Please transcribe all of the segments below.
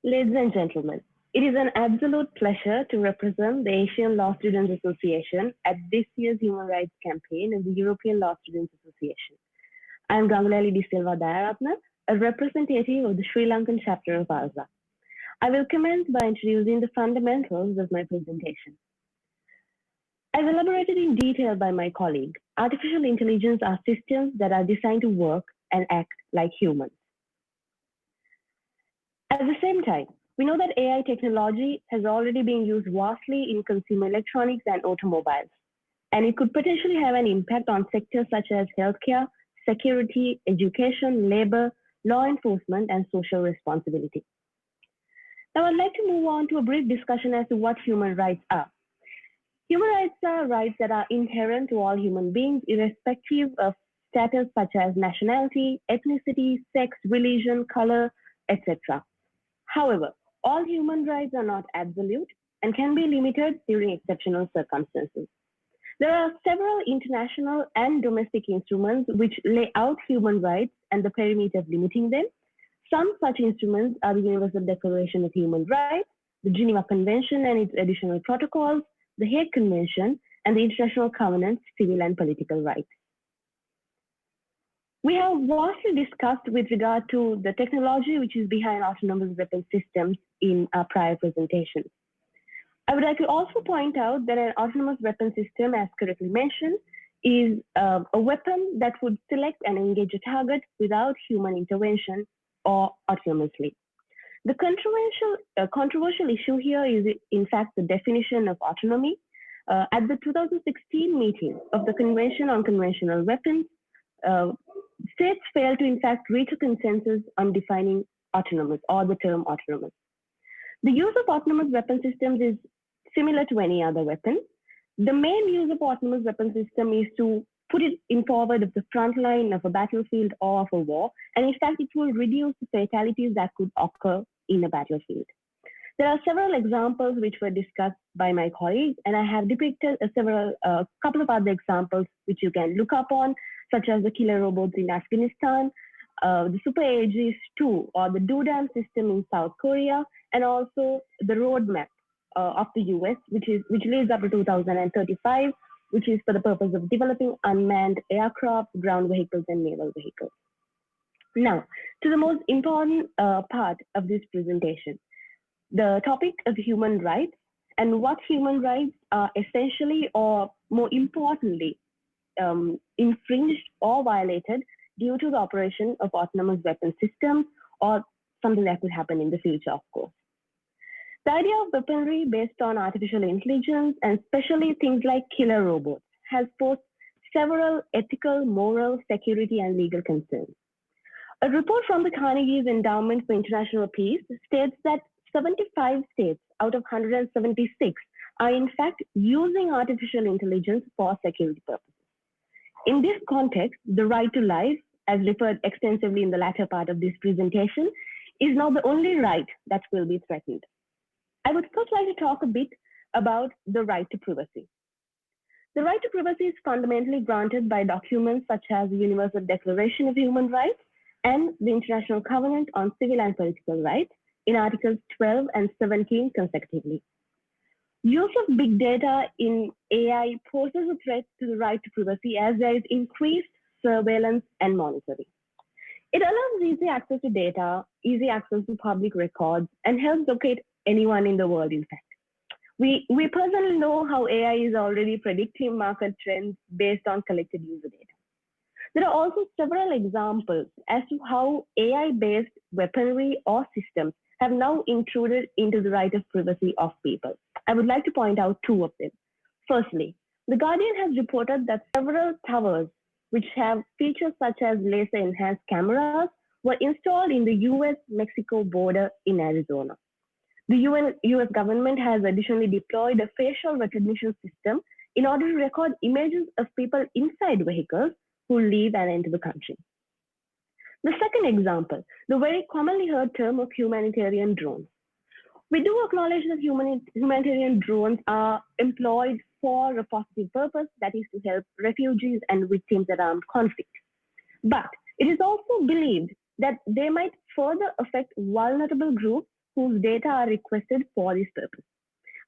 Ladies and gentlemen, it is an absolute pleasure to represent the Asian Law Students Association at this year's Human Rights Campaign of the European Law Students Association. I am Ganguly De Silva Dayaratna, a representative of the Sri Lankan chapter of ALSA. I will commence by introducing the fundamentals of my presentation. As elaborated in detail by my colleague, artificial intelligence are systems that are designed to work and act like humans. At the same time, we know that AI technology has already been used vastly in consumer electronics and automobiles, and it could potentially have an impact on sectors such as healthcare, security, education, labor, law enforcement, and social responsibility. Now, I'd like to move on to a brief discussion as to what human rights are. Human rights are rights that are inherent to all human beings, irrespective of status such as nationality, ethnicity, sex, religion, color, etc. However, all human rights are not absolute and can be limited during exceptional circumstances. There are several international and domestic instruments which lay out human rights and the perimeter of limiting them. Some such instruments are the Universal Declaration of Human Rights, the Geneva Convention and its additional protocols, the Hague Convention, and the International Covenant on Civil and Political Rights. We have vastly discussed with regard to the technology which is behind autonomous weapon systems in our prior presentations. I would like to also point out that an autonomous weapon system, as correctly mentioned, is a weapon that would select and engage a target without human intervention or autonomously. The controversial issue here is, in fact, the definition of autonomy. At the 2016 meeting of the Convention on Conventional Weapons, states failed to, in fact, reach a consensus on defining autonomous or the term autonomous. The use of autonomous weapon systems is similar to any other weapon. The main use of autonomous weapon system is to put it in forward of the front line of a battlefield or of a war, and in fact, it will reduce the fatalities that could occur in a battlefield. There are several examples which were discussed by my colleagues, and I have depicted a couple of other examples which you can look up on, such as the killer robots in Afghanistan, the Super Aegis-2 or the DoDAM system in South Korea, and also the roadmap of the US, which leads up to 2035, which is for the purpose of developing unmanned aircraft, ground vehicles, and naval vehicles. Now, to the most important part of this presentation, the topic of human rights and what human rights are essentially or more importantly infringed or violated due to the operation of autonomous weapon systems or something that could happen in the future, of course. The idea of weaponry based on artificial intelligence, and especially things like killer robots, has posed several ethical, moral, security, and legal concerns. A report from the Carnegie's Endowment for International Peace states that 75 states out of 176 are in fact using artificial intelligence for security purposes. In this context, the right to life, as referred extensively in the latter part of this presentation, is now the only right that will be threatened. I would first like to talk a bit about the right to privacy. The right to privacy is fundamentally granted by documents such as the Universal Declaration of Human Rights and the International Covenant on Civil and Political Rights in Articles 12 and 17 consecutively. Use of big data in AI poses a threat to the right to privacy as there is increased surveillance and monitoring. It allows easy access to data, easy access to public records, and helps locate anyone in the world, in fact. We personally know how AI is already predicting market trends based on collected user data. There are also several examples as to how AI-based weaponry or systems have now intruded into the right of privacy of people. I would like to point out two of them. Firstly, The Guardian has reported that several towers, which have features such as laser-enhanced cameras, were installed in the US-Mexico border in Arizona. The US government has additionally deployed a facial recognition system in order to record images of people inside vehicles who leave and enter the country. The second example, the very commonly heard term of humanitarian drones. We do acknowledge that humanitarian drones are employed for a positive purpose, that is to help refugees and victims of armed conflict. But it is also believed that they might further affect vulnerable groups whose data are requested for this purpose.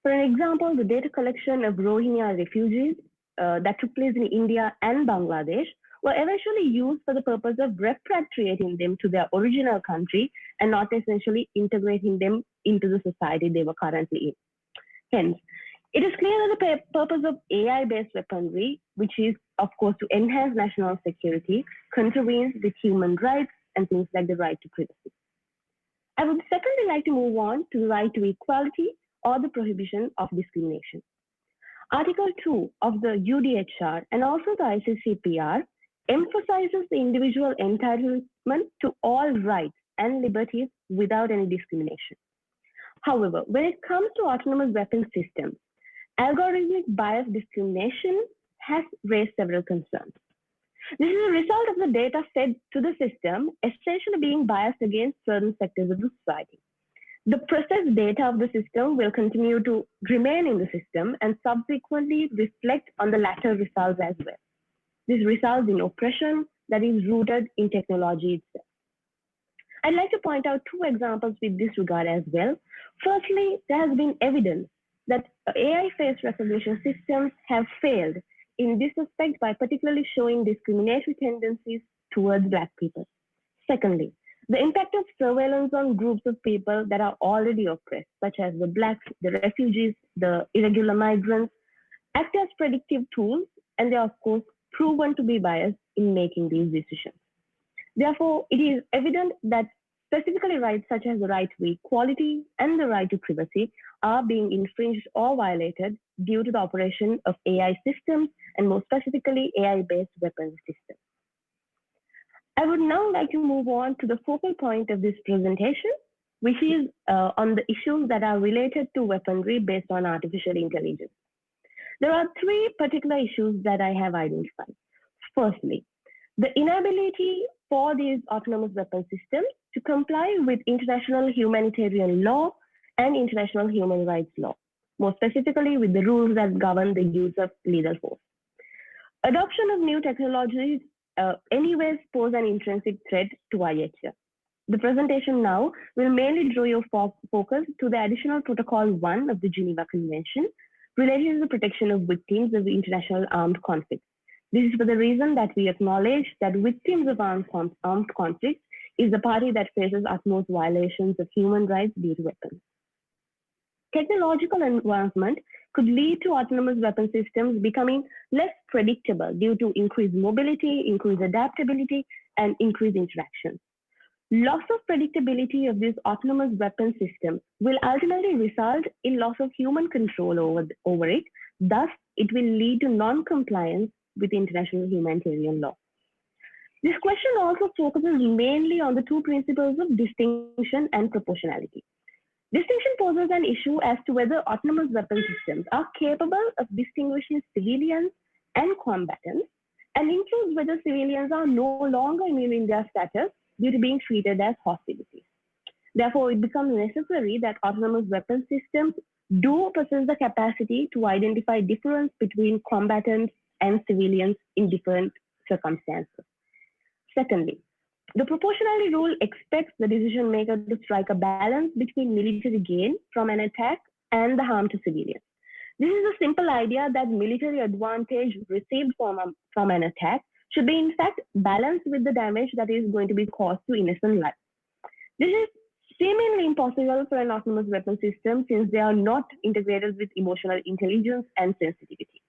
For an example, the data collection of Rohingya refugees that took place in India and Bangladesh were eventually used for the purpose of repatriating them to their original country and not essentially integrating them into the society they were currently in. Hence, it is clear that the purpose of AI-based weaponry, which is, of course, to enhance national security, contravenes with human rights and things like the right to privacy. I would secondly like to move on to the right to equality or the prohibition of discrimination. Article 2 of the UDHR and also the ICCPR emphasizes the individual entitlement to all rights and liberties without any discrimination. However, when it comes to autonomous weapon systems, algorithmic bias discrimination has raised several concerns. This is a result of the data fed to the system essentially being biased against certain sectors of the society. The processed data of the system will continue to remain in the system and subsequently reflect on the latter results as well. This results in oppression that is rooted in technology itself. I'd like to point out two examples with this regard as well. Firstly, there has been evidence that AI face recognition systems have failed in this respect by particularly showing discriminatory tendencies towards Black people. Secondly, the impact of surveillance on groups of people that are already oppressed, such as the Blacks, the refugees, the irregular migrants, act as predictive tools, and they are, of course, proven to be biased in making these decisions. Therefore, it is evident that specifically rights such as the right to equality and the right to privacy are being infringed or violated due to the operation of AI systems and more specifically AI-based weapons systems. I would now like to move on to the focal point of this presentation, which is on the issues that are related to weaponry based on artificial intelligence. There are three particular issues that I have identified. Firstly, the inability for these autonomous weapon systems to comply with international humanitarian law and international human rights law, more specifically with the rules that govern the use of lethal force. Adoption of new technologies anyways pose an intrinsic threat to IHR. The presentation now will mainly draw your focus to the additional Protocol 1 of the Geneva Convention related to the protection of victims of international armed conflicts. This is for the reason that we acknowledge that victims of armed conflicts is the party that faces utmost violations of human rights due to weapons. Technological advancement could lead to autonomous weapon systems becoming less predictable due to increased mobility, increased adaptability, and increased interaction. Loss of predictability of these autonomous weapon systems will ultimately result in loss of human control over it. Thus, it will lead to non-compliance with international humanitarian law. This question also focuses mainly on the two principles of distinction and proportionality. Distinction poses an issue as to whether autonomous weapon systems are capable of distinguishing civilians and combatants, and includes whether civilians are no longer immune in their status due to being treated as hostilities. Therefore, it becomes necessary that autonomous weapon systems do possess the capacity to identify difference between combatants and civilians in different circumstances. Secondly, the proportionality rule expects the decision maker to strike a balance between military gain from an attack and the harm to civilians. This is a simple idea that military advantage received from an attack should be in fact balanced with the damage that is going to be caused to innocent life. This is seemingly impossible for an autonomous weapon system since they are not integrated with emotional intelligence and sensitivity.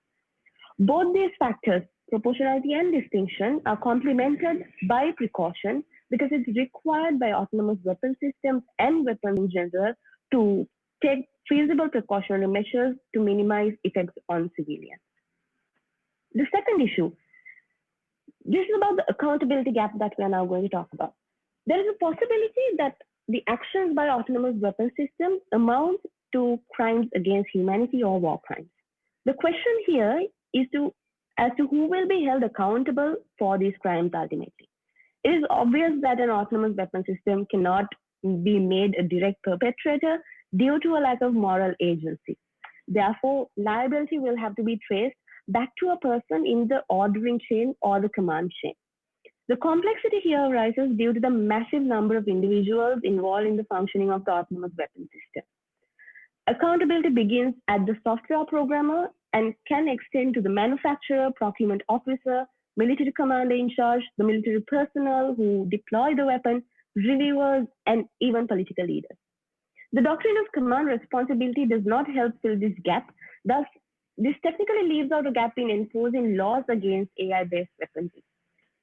Both these factors, proportionality and distinction, are complemented by precaution because it's required by autonomous weapon systems and weapons in general to take feasible precautionary measures to minimize effects on civilians. The second issue, this is about the accountability gap that we are now going to talk about. There is a possibility that the actions by autonomous weapon systems amount to crimes against humanity or war crimes. The question here is as to who will be held accountable for these crimes ultimately. It is obvious that an autonomous weapon system cannot be made a direct perpetrator due to a lack of moral agency. Therefore, liability will have to be traced back to a person in the ordering chain or the command chain. The complexity here arises due to the massive number of individuals involved in the functioning of the autonomous weapon system. Accountability begins at the software programmer and can extend to the manufacturer, procurement officer, military commander in charge, the military personnel who deploy the weapon, reviewers, and even political leaders. The doctrine of command responsibility does not help fill this gap. Thus, this technically leaves out a gap in enforcing laws against AI-based weapons.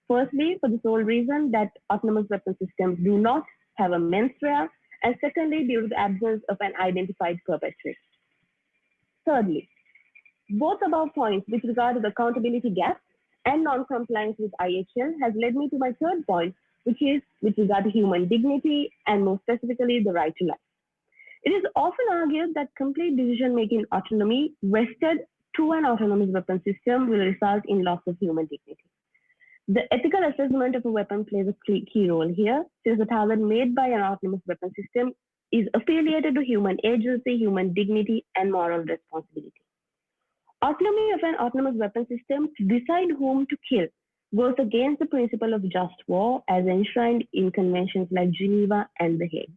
Firstly, for the sole reason that autonomous weapon systems do not have a mens rea, and secondly, due to the absence of an identified perpetrator. Thirdly, both above points with regard to the accountability gap and non-compliance with IHL has led me to my third point, which is with regard to human dignity and more specifically the right to life. It is often argued that complete decision-making autonomy vested to an autonomous weapon system will result in loss of human dignity. The ethical assessment of a weapon plays a key role here, since the target made by an autonomous weapon system is affiliated to human agency, human dignity, and moral responsibility. Autonomy of an autonomous weapon system to decide whom to kill goes against the principle of just war as enshrined in conventions like Geneva and The Hague.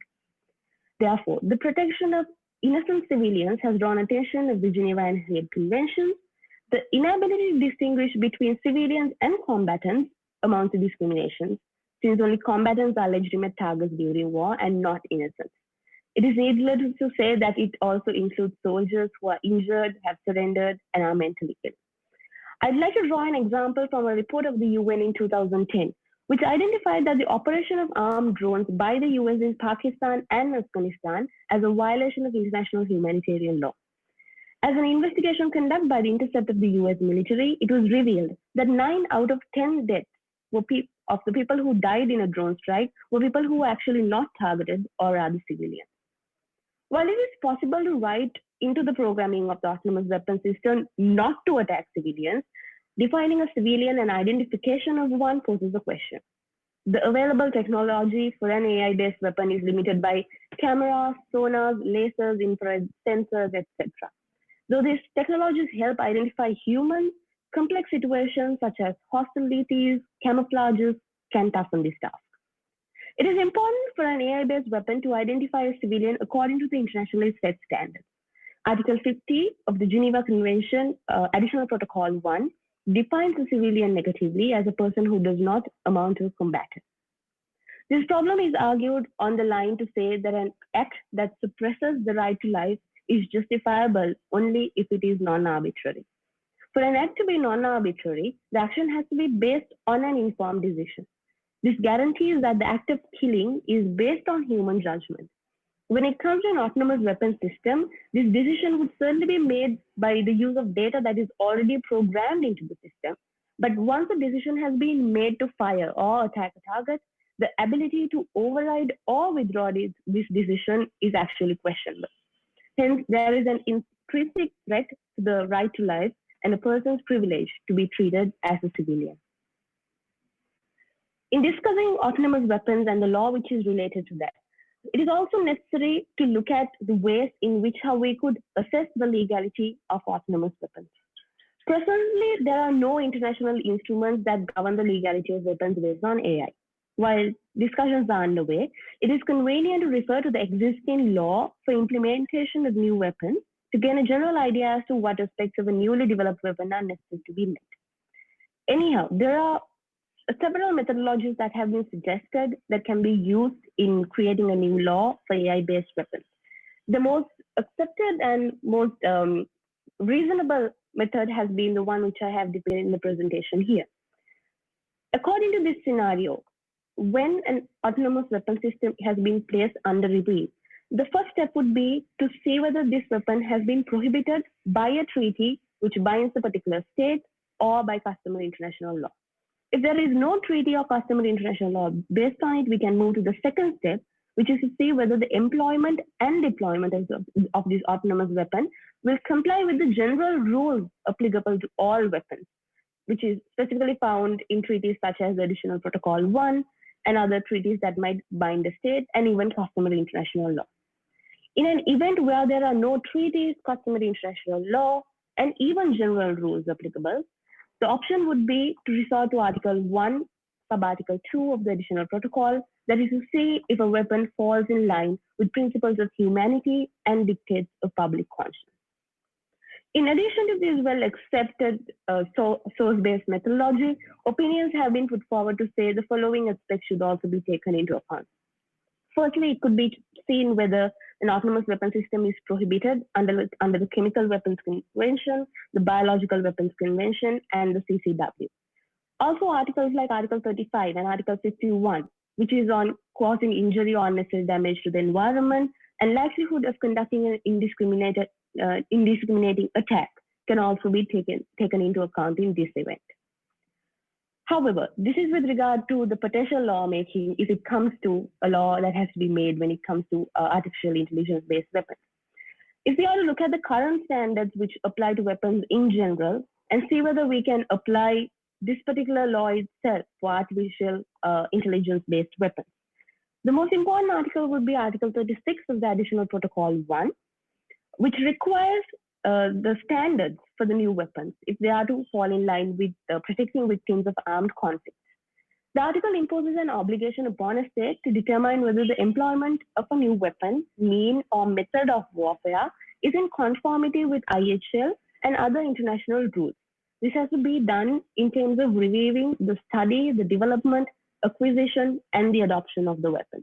Therefore, the protection of innocent civilians has drawn attention of the Geneva and Hague Conventions. The inability to distinguish between civilians and combatants amounts to discrimination, since only combatants are legitimate targets during war and not innocents. It is needless to say that it also includes soldiers who are injured, have surrendered, and are mentally ill. I'd like to draw an example from a report of the UN in 2010, which identified that the operation of armed drones by the US in Pakistan and Afghanistan as a violation of international humanitarian law. As an investigation conducted by the Intercept of the US military, it was revealed that 9 out of 10 deaths of the people who died in a drone strike were people who were actually not targeted or rather civilians. While it is possible to write into the programming of the autonomous weapon system not to attack civilians, defining a civilian and identification of one poses a question. The available technology for an AI-based weapon is limited by cameras, sonars, lasers, infrared sensors, etc. Though these technologies help identify humans, complex situations such as hostilities, camouflages can toughen this task. It is important for an AI-based weapon to identify a civilian according to the internationally set standards. Article 50 of the Geneva Convention, Additional Protocol 1, defines a civilian negatively as a person who does not amount to a combatant. This problem is argued on the line to say that an act that suppresses the right to life is justifiable only if it is non-arbitrary. For an act to be non-arbitrary, the action has to be based on an informed decision. This guarantees that the act of killing is based on human judgment. When it comes to an autonomous weapon system, this decision would certainly be made by the use of data that is already programmed into the system. But once a decision has been made to fire or attack a target, the ability to override or withdraw this decision is actually questionable. Hence, there is an intrinsic threat to the right to life and a person's privilege to be treated as a civilian. In discussing autonomous weapons and the law which is related to that, it is also necessary to look at the ways in which how we could assess the legality of autonomous weapons. Presently, there are no international instruments that govern the legality of weapons based on AI. While discussions are underway, it is convenient to refer to the existing law for implementation of new weapons to gain a general idea as to what aspects of a newly developed weapon are necessary to be met. Anyhow, there are several methodologies that have been suggested that can be used in creating a new law for AI-based weapons. The most accepted and most reasonable method has been the one which I have depicted in the presentation here. According to this scenario, when an autonomous weapon system has been placed under review, the first step would be to see whether this weapon has been prohibited by a treaty which binds a particular state or by customary international law. If there is no treaty or customary international law based on it, we can move to the second step, which is to see whether the employment and deployment of this autonomous weapon will comply with the general rules applicable to all weapons, which is specifically found in treaties such as the Additional Protocol 1 and other treaties that might bind the state and even customary international law. In an event where there are no treaties, customary international law, and even general rules applicable, the option would be to resort to Article 1 sub-article 2 of the additional protocol, that is to see if a weapon falls in line with principles of humanity and dictates of public conscience. In addition to this well-accepted source-based methodology, opinions have been put forward to say the following aspects should also be taken into account. Firstly, it could be seen whether an autonomous weapon system is prohibited under the Chemical Weapons Convention, the Biological Weapons Convention, and the CCW. Also, articles like Article 35 and Article 51, which is on causing injury or unnecessary damage to the environment and likelihood of conducting an indiscriminating attack, can also be taken into account in this event. However, this is with regard to the potential lawmaking if it comes to a law that has to be made when it comes to artificial intelligence-based weapons. If we are to look at the current standards which apply to weapons in general and see whether we can apply this particular law itself for artificial intelligence-based weapons, the most important article would be Article 36 of the Additional Protocol 1, which requires the standards for the new weapons if they are to fall in line with protecting victims of armed conflict. The article imposes an obligation upon a state to determine whether the employment of a new weapon, mean, or method of warfare is in conformity with IHL and other international rules. This has to be done in terms of reviewing the study, the development, acquisition, and the adoption of the weapon.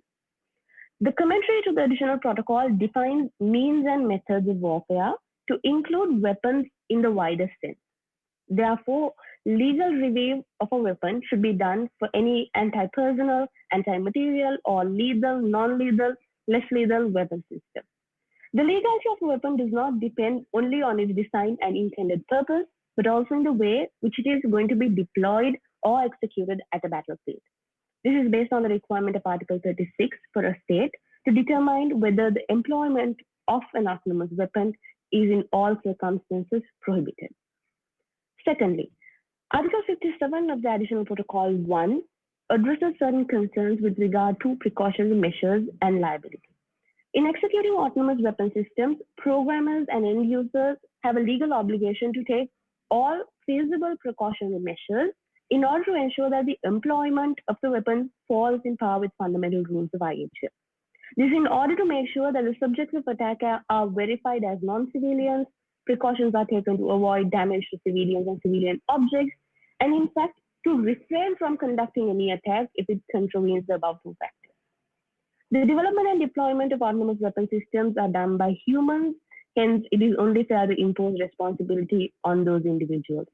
The commentary to the additional protocol defines means and methods of warfare to include weapons in the widest sense. Therefore, legal review of a weapon should be done for any anti-personnel, anti-material, or lethal, non-lethal, less lethal weapon system. The legality of a weapon does not depend only on its design and intended purpose, but also in the way which it is going to be deployed or executed at a battlefield. This is based on the requirement of Article 36 for a state to determine whether the employment of an autonomous weapon is in all circumstances prohibited. Secondly, Article 57 of the Additional Protocol 1 addresses certain concerns with regard to precautionary measures and liability. In executing autonomous weapon systems, programmers and end users have a legal obligation to take all feasible precautionary measures in order to ensure that the employment of the weapon falls in par with fundamental rules of IHL. This is in order to make sure that the subjects of attack are verified as non-civilians, precautions are taken to avoid damage to civilians and civilian objects, and in fact, to refrain from conducting any attack if it contravenes the above two factors. The development and deployment of autonomous weapon systems are done by humans, hence it is only fair to impose responsibility on those individuals.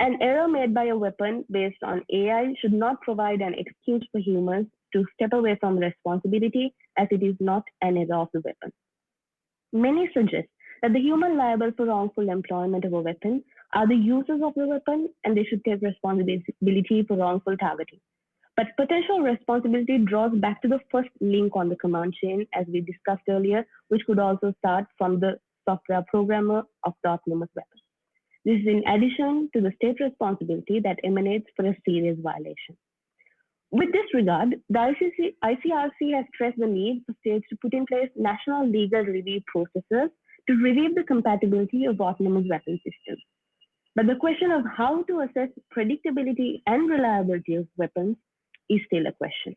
An error made by a weapon based on AI should not provide an excuse for humans to step away from responsibility, as it is not an error of the weapon. Many suggest that the human liable for wrongful employment of a weapon are the users of the weapon, and they should take responsibility for wrongful targeting. But potential responsibility draws back to the first link on the command chain, as we discussed earlier, which could also start from the software programmer of the autonomous weapon. This is in addition to the state responsibility that emanates for a serious violation. With this regard, the ICRC has stressed the need for states to put in place national legal review processes to review the compatibility of autonomous weapon systems. But the question of how to assess predictability and reliability of weapons is still a question.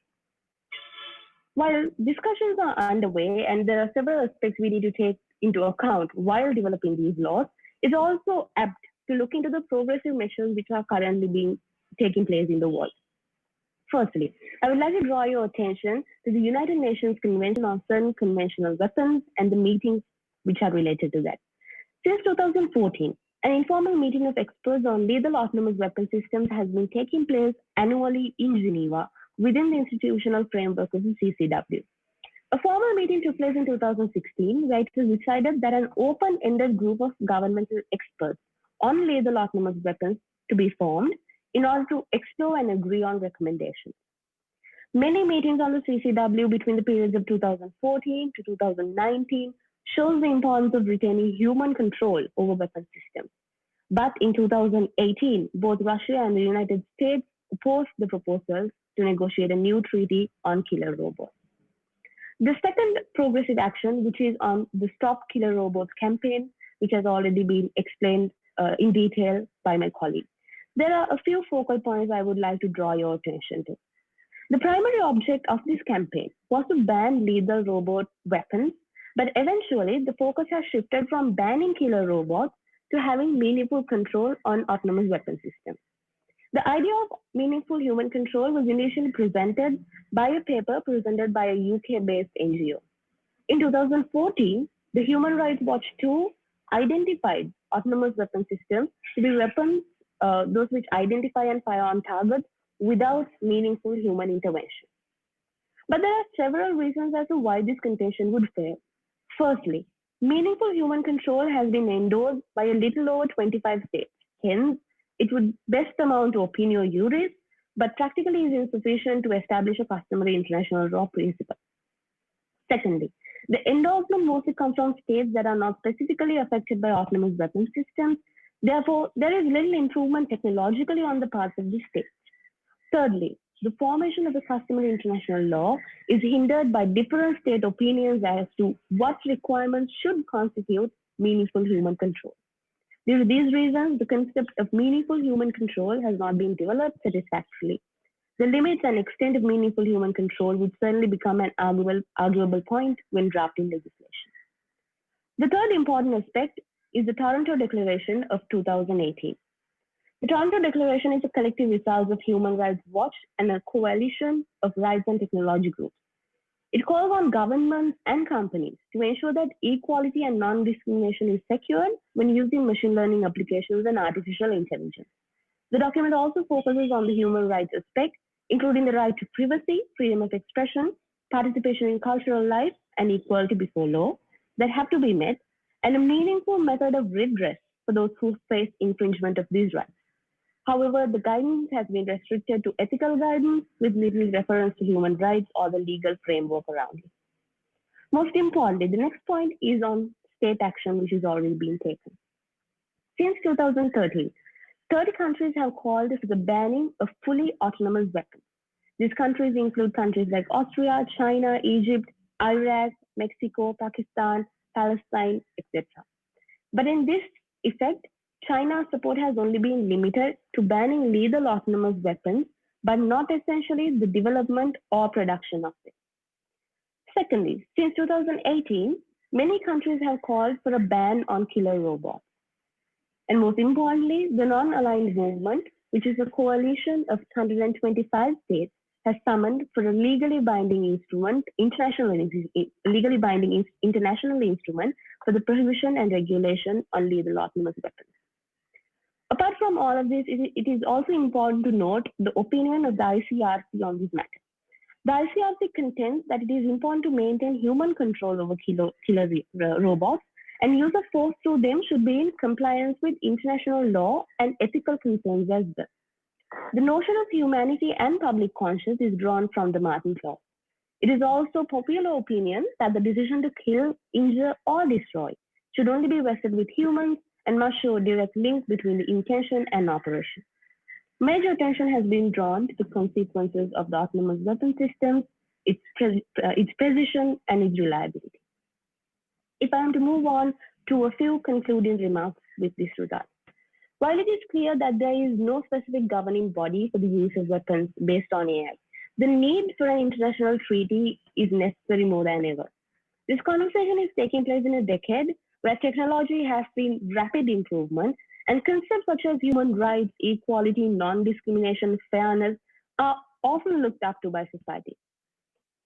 While discussions are underway and there are several aspects we need to take into account while developing these laws, it's also apt to look into the progressive measures which are currently taking place in the world. Firstly, I would like to draw your attention to the United Nations Convention on Certain Conventional Weapons and the meetings which are related to that. Since 2014, an informal meeting of experts on lethal autonomous weapon systems has been taking place annually in Geneva within the institutional framework of the CCW. A formal meeting took place in 2016 where it was decided that an open-ended group of governmental experts on lethal autonomous weapons to be formed in order to explore and agree on recommendations. Many meetings on the CCW between the periods of 2014 to 2019 shows the importance of retaining human control over weapon systems. But in 2018, both Russia and the United States opposed the proposals to negotiate a new treaty on killer robots. The second progressive action, which is on the Stop Killer Robots campaign, which has already been explained in detail by my colleague. There are a few focal points I would like to draw your attention to. The primary object of this campaign was to ban lethal robot weapons, but eventually the focus has shifted from banning killer robots to having meaningful control on autonomous weapon systems. The idea of meaningful human control was initially presented by a paper presented by a UK-based NGO. In 2014, the Human Rights Watch 2 identified autonomous weapon systems to be weapons, those which identify and fire on targets without meaningful human intervention. But there are several reasons as to why this contention would fail. Firstly, meaningful human control has been endorsed by a little over 25 states. Hence, it would best amount to opinio juris, but practically is insufficient to establish a customary international law principle. Secondly, the endorsement mostly comes from states that are not specifically affected by autonomous weapon systems. Therefore, there is little improvement technologically on the part of these states. Thirdly, the formation of a customary international law is hindered by different state opinions as to what requirements should constitute meaningful human control. Due to these reasons, the concept of meaningful human control has not been developed satisfactorily. The limits and extent of meaningful human control would certainly become an arguable point when drafting legislation. The third important aspect is the Toronto Declaration of 2018. The Toronto Declaration is a collective result of Human Rights Watch and a coalition of rights and technology groups. It calls on governments and companies to ensure that equality and non-discrimination is secured when using machine learning applications and artificial intelligence. The document also focuses on the human rights aspect, including the right to privacy, freedom of expression, participation in cultural life, and equality before law that have to be met, and a meaningful method of redress for those who face infringement of these rights. However, the guidance has been restricted to ethical guidance with little reference to human rights or the legal framework around it. Most importantly, the next point is on state action, which is already being taken. Since 2013, 30 countries have called for the banning of fully autonomous weapons. These countries include countries like Austria, China, Egypt, Iraq, Mexico, Pakistan, Palestine, etc. But in this effect, China's support has only been limited to banning lethal autonomous weapons, but not essentially the development or production of it. Secondly, since 2018, many countries have called for a ban on killer robots. And most importantly, the non-aligned movement, which is a coalition of 125 states, has summoned for a legally binding international instrument for the prohibition and regulation on lethal autonomous weapons. Apart from all of this, it is also important to note the opinion of the ICRC on this matter. The ICRC contends that it is important to maintain human control over killer robots, and use of force through them should be in compliance with international law and ethical concerns as well. The notion of humanity and public conscience is drawn from the Martin Clause. It is also popular opinion that the decision to kill, injure, or destroy should only be vested with humans and must show a direct link between the intention and operation. Major attention has been drawn to the consequences of the autonomous weapon systems, its precision, and its reliability. If I am to move on to a few concluding remarks with this regard. While it is clear that there is no specific governing body for the use of weapons based on AI, the need for an international treaty is necessary more than ever. This conversation is taking place in a decade where technology has seen rapid improvement and concepts such as human rights, equality, non-discrimination, fairness are often looked up to by society.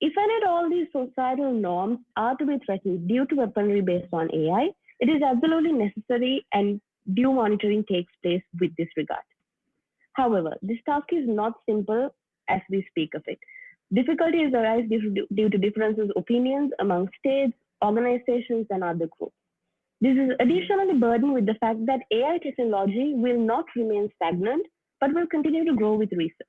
If and at all these societal norms are to be threatened due to weaponry based on AI, it is absolutely necessary and due monitoring takes place with this regard. However, this task is not simple as we speak of it. Difficulties arise due to differences of opinions among states, organizations, and other groups. This is additionally burdened with the fact that AI technology will not remain stagnant, but will continue to grow with research.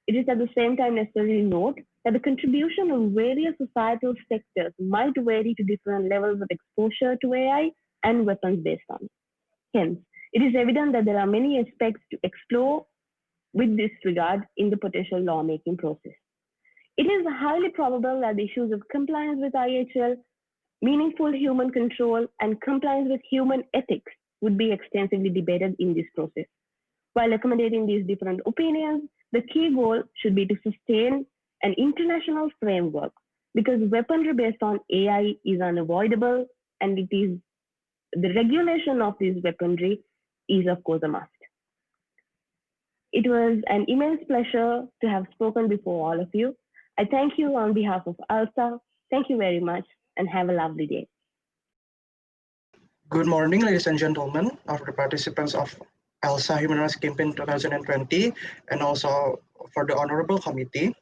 It is at the same time necessary to note that the contribution of various societal sectors might vary to different levels of exposure to AI and weapons based on it. Hence, it is evident that there are many aspects to explore with this regard in the potential lawmaking process. It is highly probable that the issues of compliance with IHL, meaningful human control, and compliance with human ethics would be extensively debated in this process. While accommodating these different opinions, the key goal should be to sustain an international framework because weaponry based on AI is unavoidable and it is the regulation of this weaponry is of course a must. It was an immense pleasure to have spoken before all of you. I thank you on behalf of ALSA. Thank you very much and have a lovely day. Good morning, ladies and gentlemen, of the participants of ALSA Human Rights Campaign 2020, and also for the Honorable Committee.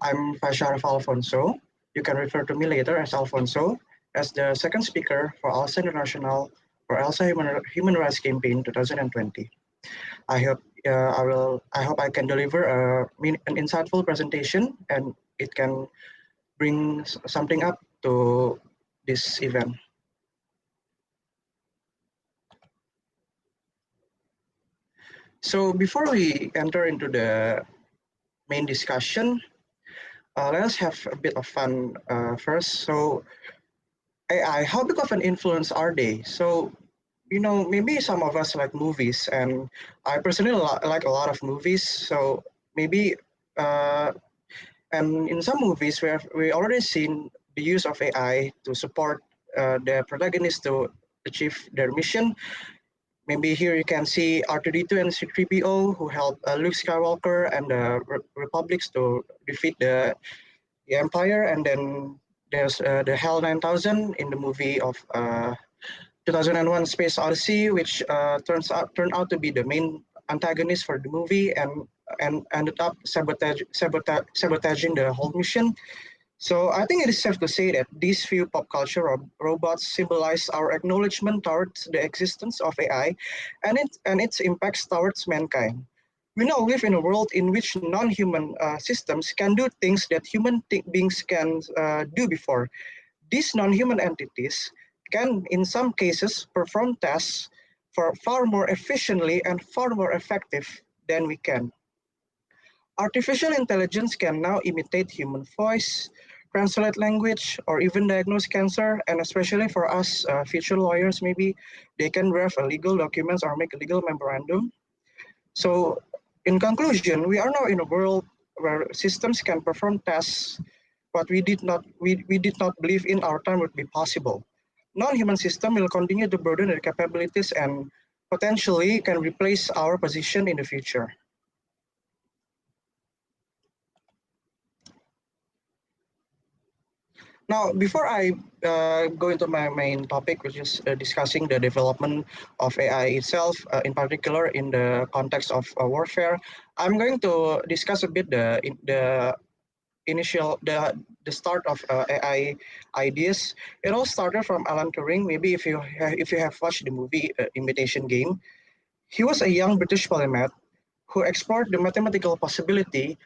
I'm Fasharaf Alfonso. You can refer to me later as Alfonso, as the second speaker for ALSA International for ALSA Human Rights Campaign 2020. I hope I can deliver an insightful presentation and it can bring something up to this event. So before we enter into the main discussion, let us have a bit of fun first. So AI, how big of an influence are they? So, maybe some of us like movies, and I personally like a lot of movies. So maybe, and in some movies, we already seen the use of AI to support the protagonist to achieve their mission. Maybe here you can see R2D2 and C3PO who help Luke Skywalker and the Republics to defeat the Empire, and then there's the HAL 9000 in the movie of 2001: Space Odyssey, which turned out to be the main antagonist for the movie and ended up sabotaging the whole mission. So I think it is safe to say that these few pop culture robots symbolize our acknowledgement towards the existence of AI and its impacts towards mankind. We now live in a world in which non-human systems can do things that human beings can do before. These non-human entities can, in some cases, perform tasks far more efficiently and far more effective than we can. Artificial intelligence can now imitate human voice, translate language, or even diagnose cancer. And especially for us future lawyers, maybe they can draft a legal documents or make a legal memorandum. So in conclusion, we are now in a world where systems can perform tasks what we did not believe in our time would be possible. Non-human system will continue to burden their capabilities and potentially can replace our position in the future. Now, before I go into my main topic, which is discussing the development of AI itself, in particular in the context of warfare, I'm going to discuss a bit the start of AI ideas. It all started from Alan Turing. Maybe if you have watched the movie Imitation Game, he was a young British polymath who explored the mathematical possibility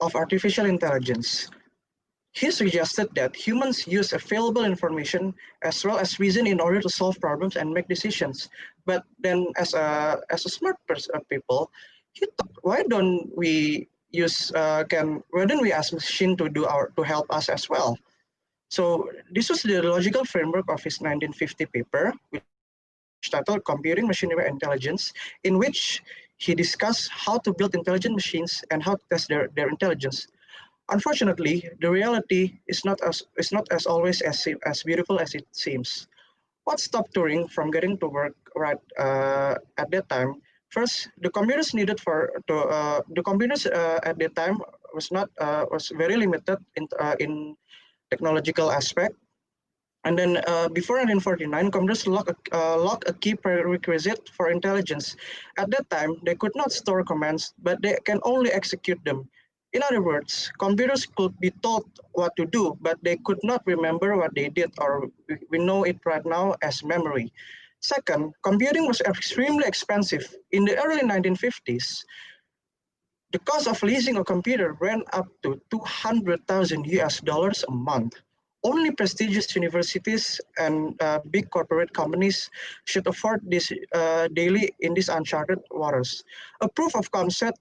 of artificial intelligence. He suggested that humans use available information as well as reason in order to solve problems and make decisions. But then, as a smart people, he thought, why don't we ask machine to help us as well? So this was the logical framework of his 1950 paper, which titled "Computing Machine Intelligence," in which he discussed how to build intelligent machines and how to test their intelligence. Unfortunately, the reality is not as always as beautiful as it seems. What stopped Turing from getting to work right at that time? First, the computers at that time was very limited in technological aspect. And then before 1949, computers lack a key prerequisite for intelligence. At that time, they could not store commands, but they can only execute them. In other words, computers could be told what to do, but they could not remember what they did, or we know it right now as memory. Second, computing was extremely expensive. In the early 1950s, the cost of leasing a computer ran up to $200,000 a month. Only prestigious universities and big corporate companies should afford this daily in these uncharted waters. A proof of concept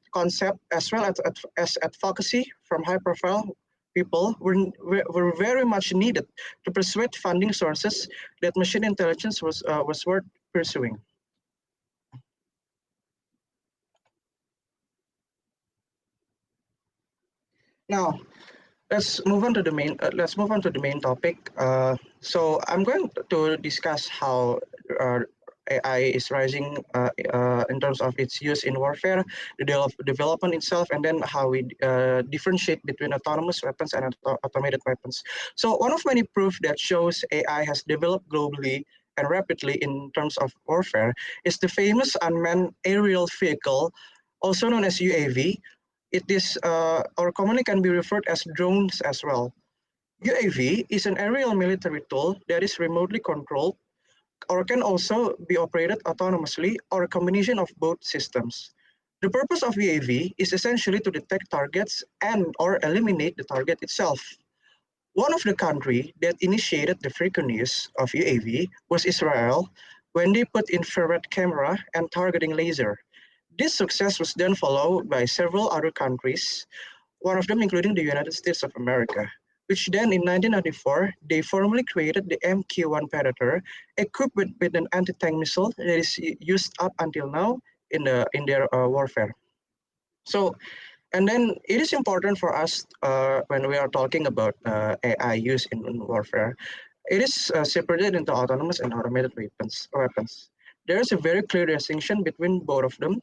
as well as advocacy from high-profile people were very much needed to persuade funding sources that machine intelligence was worth pursuing. Now, let's move on to the main topic. So I'm going to discuss how AI is rising in terms of its use in warfare, the development itself, and then how we differentiate between autonomous weapons and automated weapons. So one of many proof that shows AI has developed globally and rapidly in terms of warfare is the famous unmanned aerial vehicle, also known as UAV. It is or commonly can be referred as drones as well. UAV is an aerial military tool that is remotely controlled or can also be operated autonomously or a combination of both systems. The purpose of UAV is essentially to detect targets and or eliminate the target itself. One of the countries that initiated the frequent use of UAV was Israel when they put infrared camera and targeting laser. This success was then followed by several other countries, one of them including the United States of America, which then in 1994, they formally created the MQ-1 Predator, equipped with an anti-tank missile that is used up until now in their warfare. So, and then it is important for us when we are talking about AI use in warfare, it is separated into autonomous and automated weapons. There is a very clear distinction between both of them.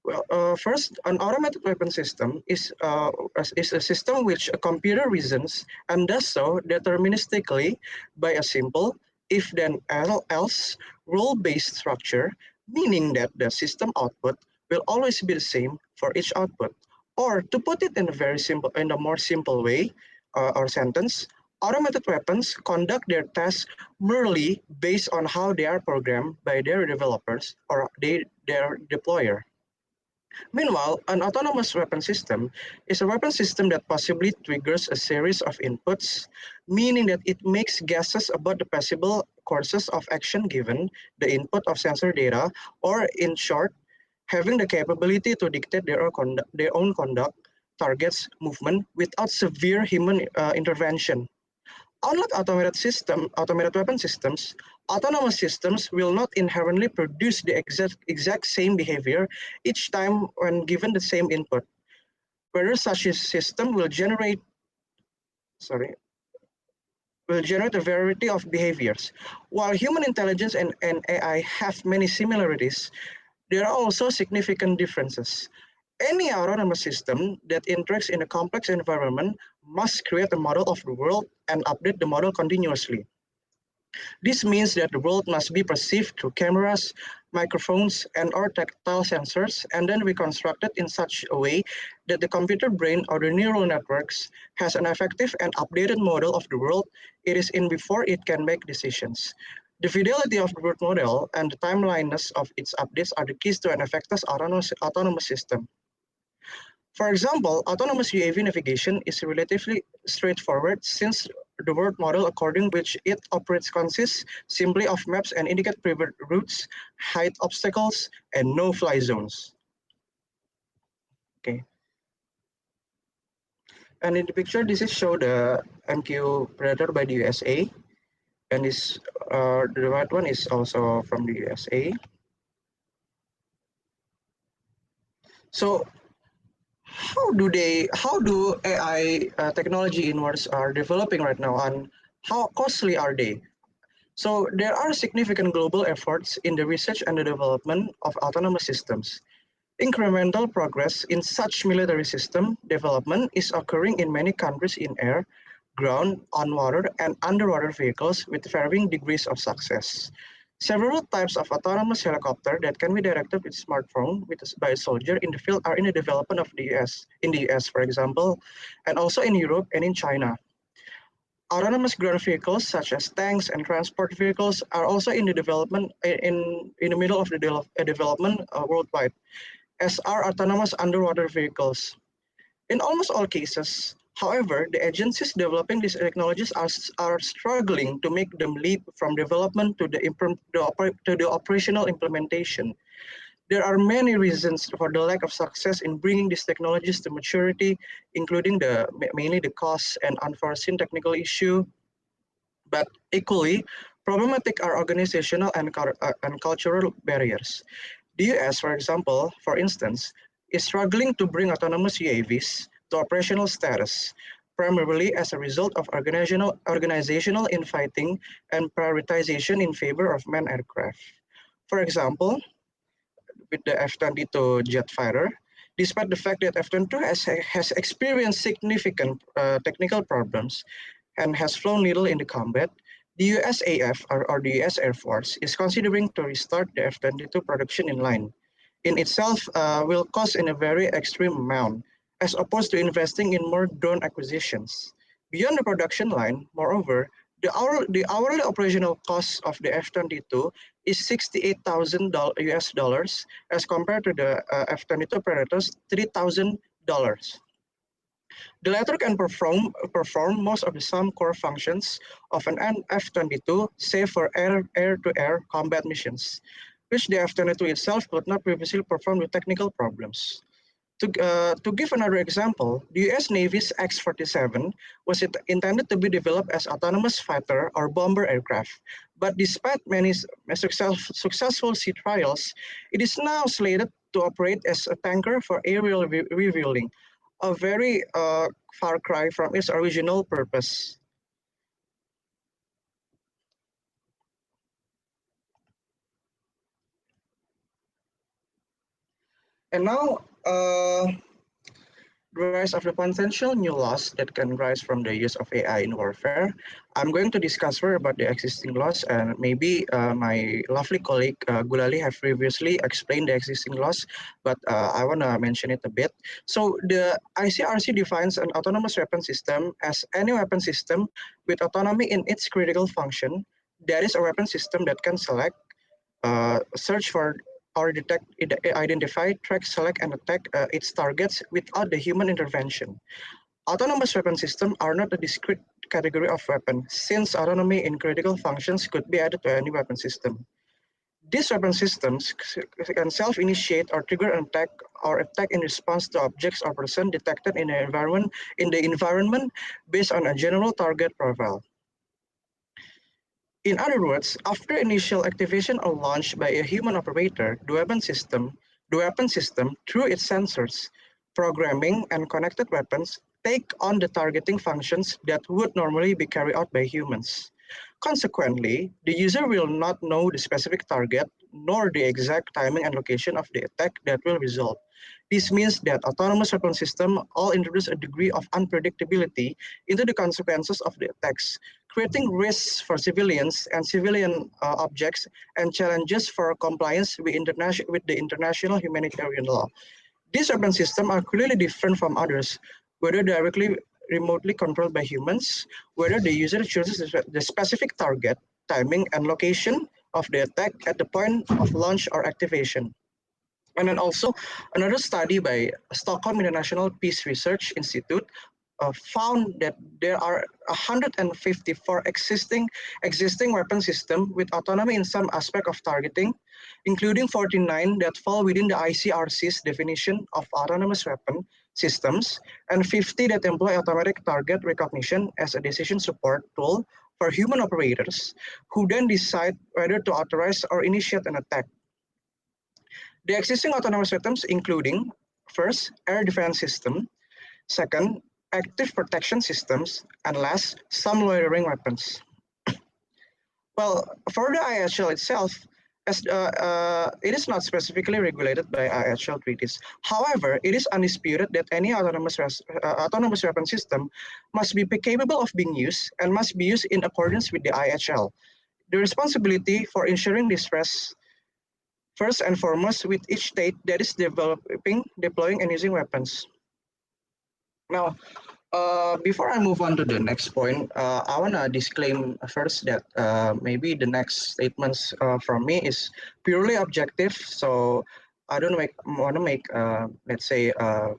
Well, first, an automated weapon system is a system which a computer reasons and does so deterministically by a simple if then else rule-based structure, meaning that the system output will always be the same for each output. Or to put it in a more simple way or sentence, automated weapons conduct their tasks merely based on how they are programmed by their developers or their deployer. Meanwhile, an autonomous weapon system is a weapon system that possibly triggers a series of inputs, meaning that it makes guesses about the possible courses of action given the input of sensor data, or in short, having the capability to dictate their own conduct, targets, movement without severe human intervention. Unlike automated weapon systems, autonomous systems will not inherently produce the exact same behavior each time when given the same input. Whether such a system sorry, will generate a variety of behaviors. While human intelligence and AI have many similarities, there are also significant differences. Any autonomous system that interacts in a complex environment must create a model of the world and update the model continuously. This means that the world must be perceived through cameras, microphones, and or tactile sensors, and then reconstructed in such a way that the computer brain or the neural networks has an effective and updated model of the world it is in before it can make decisions. The fidelity of the world model and the timeliness of its updates are the keys to an effective autonomous system. For example, autonomous UAV navigation is relatively straightforward since the world model according which it operates consists simply of maps and indicate preferred routes, hide obstacles, and no-fly zones. Okay. And in the picture, this is show the MQ Predator by the USA, and this the right one is also from the USA. So how do AI technology inwards are developing right now, and how costly are they? So there are significant global efforts in the research and the development of autonomous systems. Incremental progress in such military system development is occurring in many countries in air, ground, on water, and underwater vehicles with varying degrees of success. Several types of autonomous helicopter that can be directed with smartphone by a soldier in the field are in the development of in the US, for example, and also in Europe and in China. Autonomous ground vehicles such as tanks and transport vehicles are also in the development in the middle of the development worldwide, as are autonomous underwater vehicles. In almost all cases, however, the agencies developing these technologies are struggling to make them leap from development to the operational implementation. There are many reasons for the lack of success in bringing these technologies to maturity, including mainly the cost and unforeseen technical issue, but equally problematic are organizational and cultural barriers. The US, for example, for instance, is struggling to bring autonomous UAVs to operational status, primarily as a result of organizational infighting and prioritization in favor of manned aircraft. For example, with the F-22 jet fighter, despite the fact that F-22 has experienced significant technical problems and has flown little in the combat, the USAF or the US Air Force is considering to restart the F-22 production in line. In itself will cost in a very extreme amount, as opposed to investing in more drone acquisitions. Beyond the production line, moreover, the hourly operational cost of the F-22 is $68,000 US dollars as compared to the F-22 Predator's $3,000. The latter can perform most of the some core functions of an F-22, save for air-to-air combat missions, which the F-22 itself could not previously perform with technical problems. To give another example, the US Navy's X-47 was intended to be developed as autonomous fighter or bomber aircraft, but despite many successful sea trials, it is now slated to operate as a tanker for aerial refueling, a very far cry from its original purpose. And now, the rise of the potential new laws that can rise from the use of AI in warfare. I'm going to discuss further about the existing laws, and maybe my lovely colleague Gulali have previously explained the existing laws, but I want to mention it a bit. So the ICRC defines an autonomous weapon system as any weapon system with autonomy in its critical function. That is a weapon system that can select, search for or detect, identify, track, select, and attack its targets without the human intervention. Autonomous weapon systems are not a discrete category of weapon, since autonomy in critical functions could be added to any weapon system. These weapon systems can self-initiate or trigger an attack or attack in response to objects or person detected in the environment based on a general target profile. In other words, after initial activation or launch by a human operator, the weapon system, through its sensors, programming, and connected weapons, take on the targeting functions that would normally be carried out by humans. Consequently, the user will not know the specific target nor the exact timing and location of the attack that will result. This means that autonomous weapon systems all introduce a degree of unpredictability into the consequences of the attacks, creating risks for civilians and civilian objects and challenges for compliance with the international humanitarian law. These weapon systems are clearly different from others, whether directly remotely controlled by humans, whether the user chooses the specific target, timing, and location of the attack at the point of launch or activation. And then also another study by Stockholm International Peace Research Institute found that there are 154 existing weapon systems with autonomy in some aspect of targeting, including 49 that fall within the ICRC's definition of autonomous weapon systems, and 50 that employ automatic target recognition as a decision support tool for human operators, who then decide whether to authorize or initiate an attack. The existing autonomous systems including, first, air defense system, second, active protection systems, and last, some loitering weapons. Well, for the IHL itself, it is not specifically regulated by IHL treaties. However, it is undisputed that any autonomous weapon system must be capable of being used and must be used in accordance with the IHL. The responsibility for ensuring this rests first and foremost with each state that is developing, deploying, and using weapons. Now, before I move on to the next point, I want to disclaim first that maybe the next statements from me is purely objective. So I don't want to make, let's say,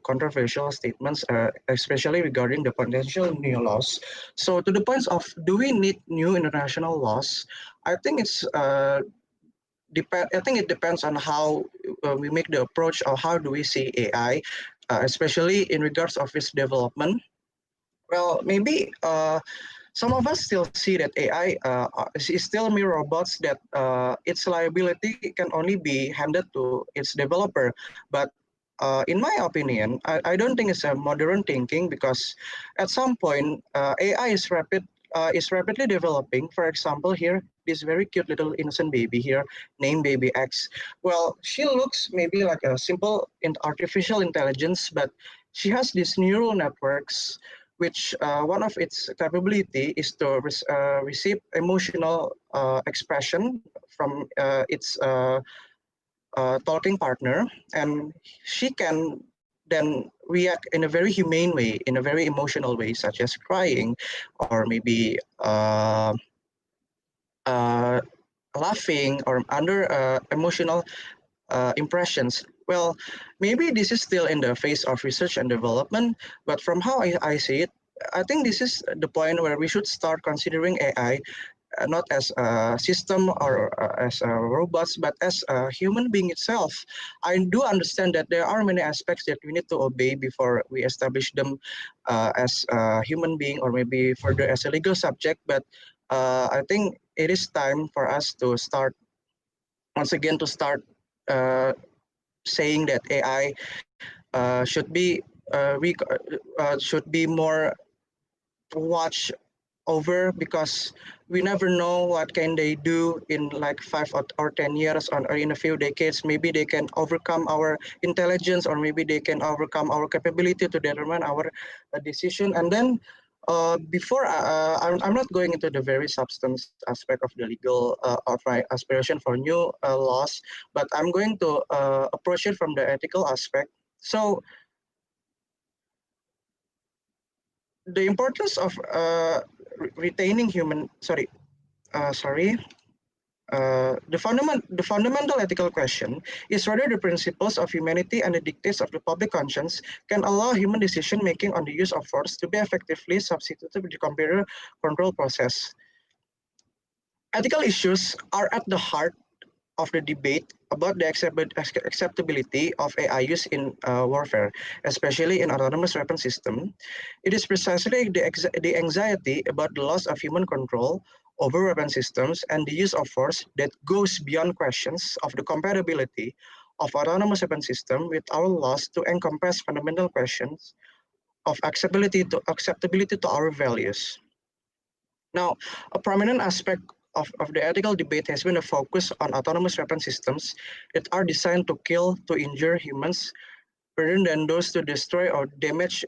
controversial statements, especially regarding the potential new laws. So to the points of, do we need new international laws? I think it's I think it depends on how we make the approach of how do we see AI, especially in regards of its development. Well, maybe some of us still see that AI is still mere robots that its liability can only be handed to its developer. But in my opinion, I don't think it's a modern thinking because at some point AI is rapidly developing. For example, here this very cute little innocent baby here named Baby X. Well, she looks maybe like a simple artificial intelligence, but she has these neural networks, which one of its capability is to receive emotional expression from its talking partner, and she can then react in a very humane way, in a very emotional way, such as crying or maybe uh, laughing or under emotional impressions. Well, maybe this is still in the phase of research and development, but from how I see it, I think this is the point where we should start considering AI not as a system or as a robots, but as a human being itself. I do understand that there are many aspects that we need to obey before we establish them as a human being or maybe further as a legal subject. But I think it is time for us to start once again to start uh, saying that AI should be more watch over because we never know what can they do in like 5 or 10 years or in a few decades. Maybe they can overcome our intelligence or maybe they can overcome our capability to determine our decision. And then I'm not going into the very substance aspect of the legal of my aspiration for new laws, but I'm going to approach it from the ethical aspect. So the importance of retaining human sorry the fundamental ethical question is whether the principles of humanity and the dictates of the public conscience can allow human decision making on the use of force to be effectively substituted with the computer control process. Ethical issues are at the heart of the debate about the acceptability of AI use in warfare, especially in autonomous weapon system. It is precisely the anxiety about the loss of human control over weapon systems and the use of force that goes beyond questions of the compatibility of autonomous weapon system with our laws to encompass fundamental questions of acceptability to our values. Now, a prominent aspect of the ethical debate has been a focus on autonomous weapon systems that are designed to kill, to injure humans, rather than those to destroy or damage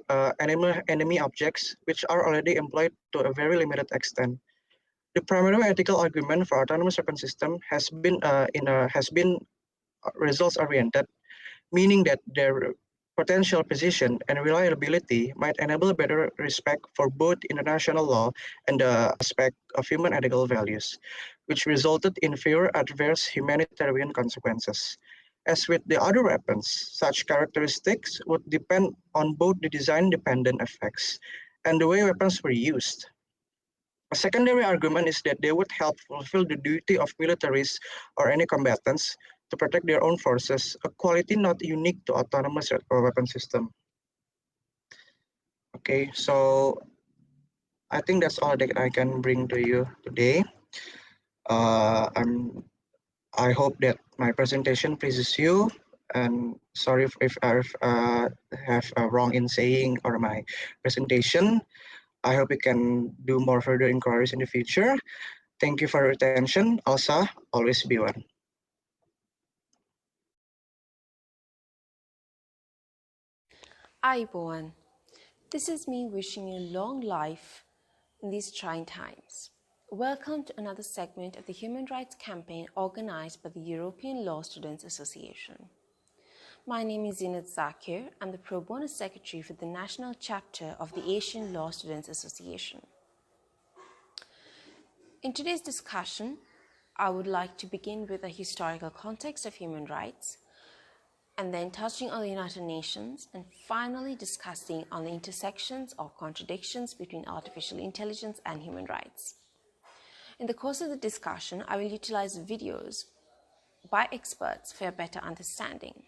enemy objects, which are already employed to a very limited extent. The primary ethical argument for autonomous weapon system has been results oriented, meaning that their potential precision and reliability might enable better respect for both international law and the aspect of human ethical values, which resulted in fewer adverse humanitarian consequences. As with the other weapons, such characteristics would depend on both the design-dependent effects and the way weapons were used. A secondary argument is that they would help fulfill the duty of militaries or any combatants to protect their own forces, a quality not unique to autonomous weapon system. Okay, so I think that's all that I can bring to you today. Uh, I'm, I hope that my presentation pleases you, and sorry if I have wrong in saying or my presentation. I hope we can do more further inquiries in the future. Thank you for your attention. ALSA, always be one. Aiboan, this is me wishing you long life in these trying times. Welcome to another segment of the Human Rights Campaign organized by the European Law Students Association. My name is Zinat Zakir. I'm the Pro Bono Secretary for the National Chapter of the Asian Law Students Association. In today's discussion, I would like to begin with a historical context of human rights, and then touching on the United Nations, and finally discussing on the intersections or contradictions between artificial intelligence and human rights. In the course of the discussion, I will utilize videos by experts for a better understanding.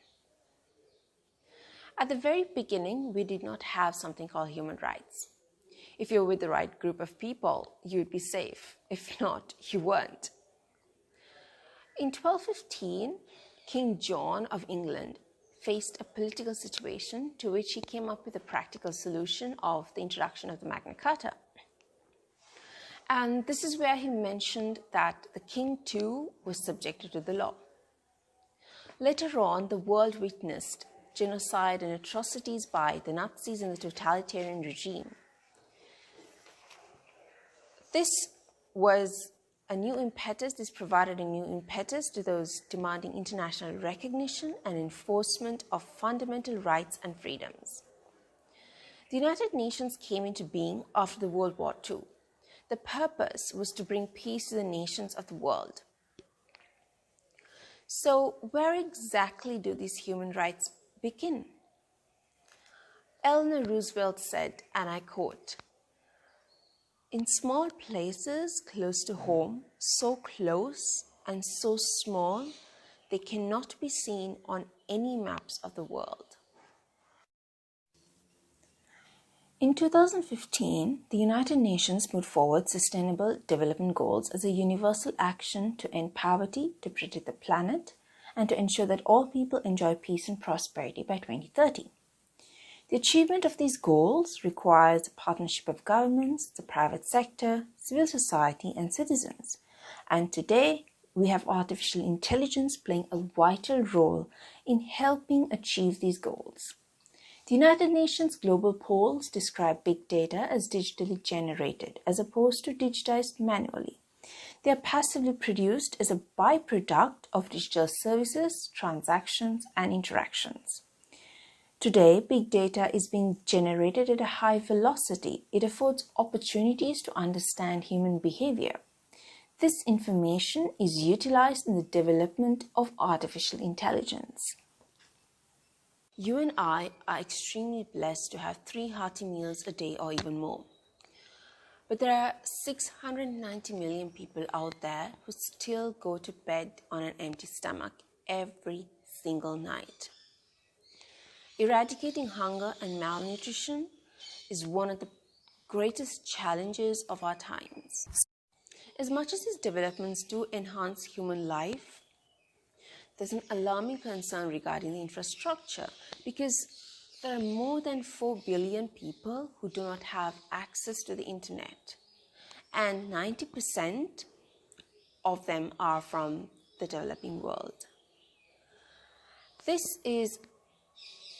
At the very beginning, we did not have something called human rights. If you're with the right group of people, you'd be safe. If not, you weren't. In 1215, King John of England faced a political situation to which he came up with a practical solution of the introduction of the Magna Carta. And this is where he mentioned that the king too was subjected to the law. Later on, the world witnessed genocide and atrocities by the Nazis and the totalitarian regime. This provided a new impetus to those demanding international recognition and enforcement of fundamental rights and freedoms. The United Nations came into being after the World War II. The purpose was to bring peace to the nations of the world. So, where exactly do these human rights begin? Eleanor Roosevelt said, and I quote, "In small places close to home, so close and so small, they cannot be seen on any maps of the world." In 2015, the United Nations moved forward Sustainable Development Goals as a universal action to end poverty, to protect the planet, and to ensure that all people enjoy peace and prosperity by 2030. The achievement of these goals requires a partnership of governments, the private sector, civil society, and citizens. And today, we have artificial intelligence playing a vital role in helping achieve these goals. The United Nations global polls describe big data as digitally generated as opposed to digitized manually. They are passively produced as a byproduct of digital services, transactions, and interactions. Today, big data is being generated at a high velocity. It affords opportunities to understand human behavior. This information is utilized in the development of artificial intelligence. You and I are extremely blessed to have 3 hearty meals a day or even more. But there are 690 million people out there who still go to bed on an empty stomach every single night. Eradicating hunger and malnutrition is one of the greatest challenges of our times. As much as these developments do enhance human life, there's an alarming concern regarding the infrastructure because there are more than 4 billion people who do not have access to the internet, and 90% of them are from the developing world. This is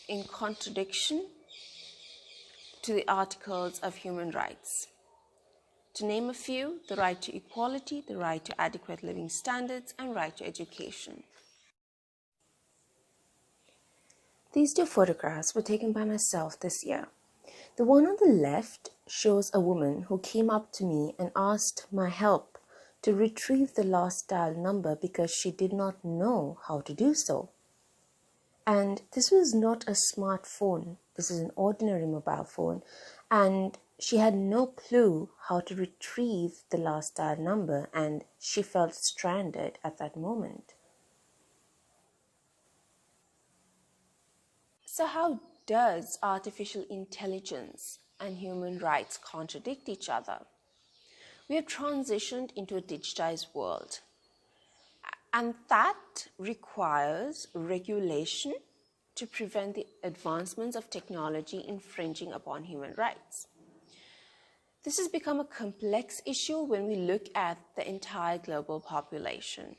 in contradiction to the articles of human rights. To name a few, the right to equality, the right to adequate living standards, and right to education. These 2 photographs were taken by myself this year. The one on the left shows a woman who came up to me and asked my help to retrieve the last dial number because she did not know how to do so. And this was not a smartphone. This is an ordinary mobile phone. And she had no clue how to retrieve the last dial number, and she felt stranded at that moment. So how does artificial intelligence and human rights contradict each other? We have transitioned into a digitized world, and that requires regulation to prevent the advancements of technology infringing upon human rights. This has become a complex issue when we look at the entire global population.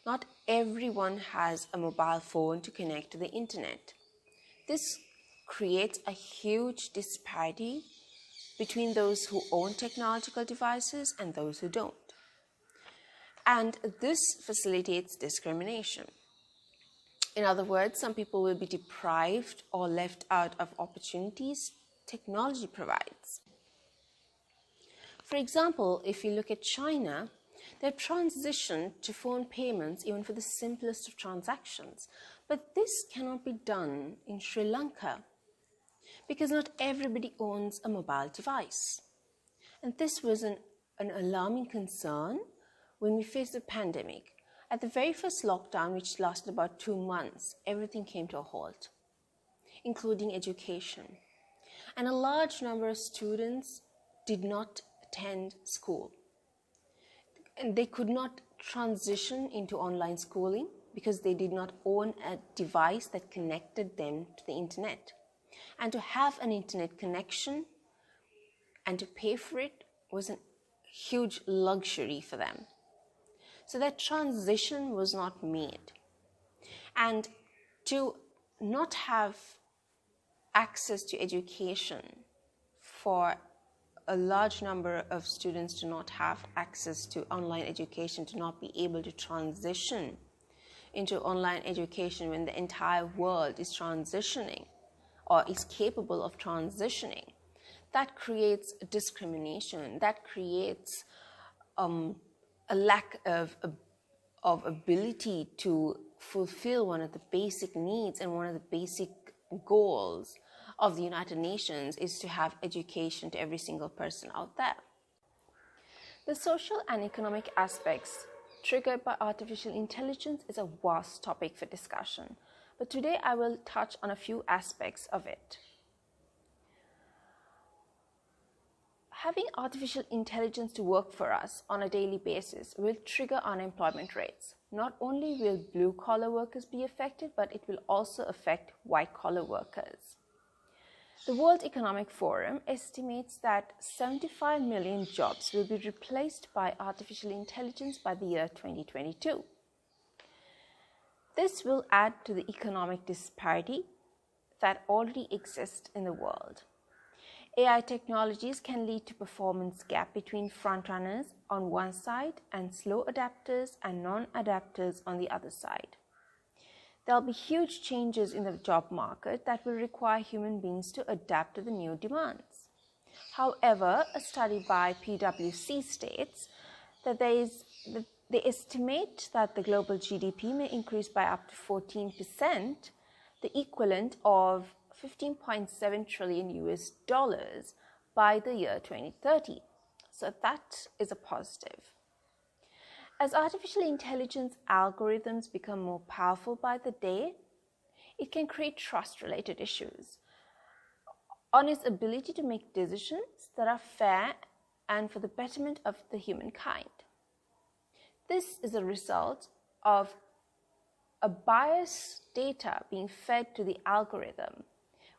Not everyone has a mobile phone to connect to the internet. This creates a huge disparity between those who own technological devices and those who don't. And this facilitates discrimination. In other words, some people will be deprived or left out of opportunities technology provides. For example, if you look at China, they've transitioned to phone payments even for the simplest of transactions. But this cannot be done in Sri Lanka because not everybody owns a mobile device. And this was an alarming concern when we faced the pandemic. At the very first lockdown, which lasted about 2 months, everything came to a halt, including education. And a large number of students did not attend school. And they could not transition into online schooling because they did not own a device that connected them to the internet. And to have an internet connection and to pay for it was a huge luxury for them. So that transition was not made. And to not have access to education, for a large number of students to not have access to online education, to not be able to transition into online education when the entire world is transitioning or is capable of transitioning, that creates discrimination, that creates a lack of ability to fulfill one of the basic needs, and one of the basic goals of the United Nations is to have education to every single person out there. The social and economic aspects triggered by artificial intelligence is a vast topic for discussion, but today I will touch on a few aspects of it. Having artificial intelligence to work for us on a daily basis will trigger unemployment rates. Not only will blue-collar workers be affected, but it will also affect white-collar workers. The World Economic Forum estimates that 75 million jobs will be replaced by artificial intelligence by the year 2022. This will add to the economic disparity that already exists in the world. AI technologies can lead to performance gap between frontrunners on one side and slow adapters and non-adapters on the other side. There will be huge changes in the job market that will require human beings to adapt to the new demands. However, a study by PwC states that they estimate that the global GDP may increase by up to 14%, the equivalent of $15.7 trillion by the year 2030. So that is a positive. As artificial intelligence algorithms become more powerful by the day, it can create trust-related issues on its ability to make decisions that are fair and for the betterment of the humankind. This is a result of a biased data being fed to the algorithm,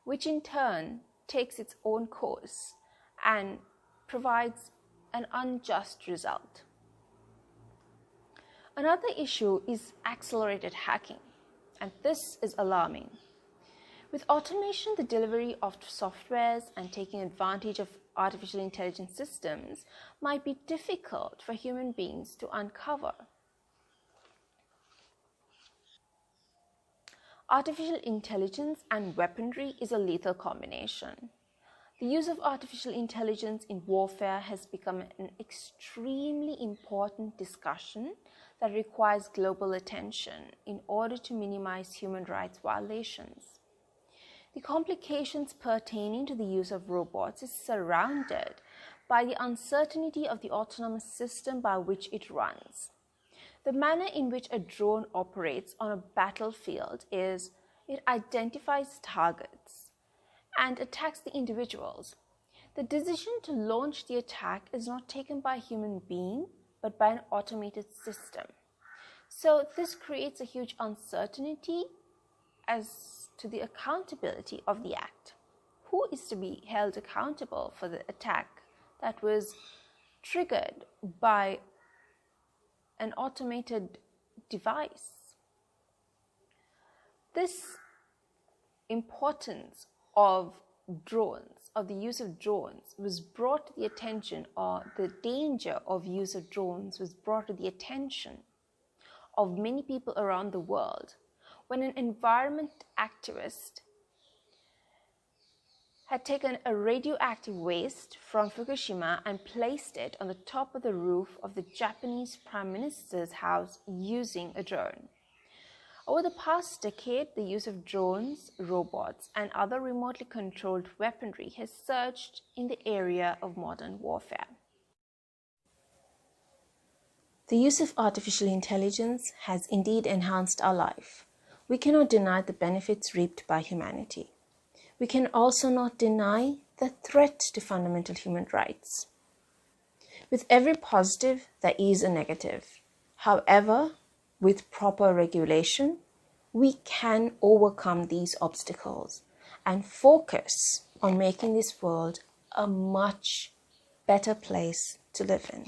which in turn takes its own course and provides an unjust result. Another issue is accelerated hacking, and this is alarming. With automation, the delivery of softwares and taking advantage of artificial intelligence systems might be difficult for human beings to uncover. Artificial intelligence and weaponry is a lethal combination. The use of artificial intelligence in warfare has become an extremely important discussion that requires global attention in order to minimize human rights violations. The complications pertaining to the use of robots is surrounded by the uncertainty of the autonomous system by which it runs. The manner in which a drone operates on a battlefield is it identifies targets and attacks the individuals. The decision to launch the attack is not taken by a human being, but by an automated system. So this creates a huge uncertainty as to the accountability of the act. Who is to be held accountable for the attack that was triggered by an automated device? This importance of drones, of the use of drones, was brought to the attention, or the danger of use of drones was brought to the attention of many people around the world when an environment activist had taken a radioactive waste from Fukushima and placed it on the top of the roof of the Japanese Prime Minister's house using a drone. Over the past decade, the use of drones, robots, and other remotely controlled weaponry has surged in the area of modern warfare. The use of artificial intelligence has indeed enhanced our life. We cannot deny the benefits reaped by humanity. We can also not deny the threat to fundamental human rights. With every positive, there is a negative. However, with proper regulation, we can overcome these obstacles and focus on making this world a much better place to live in.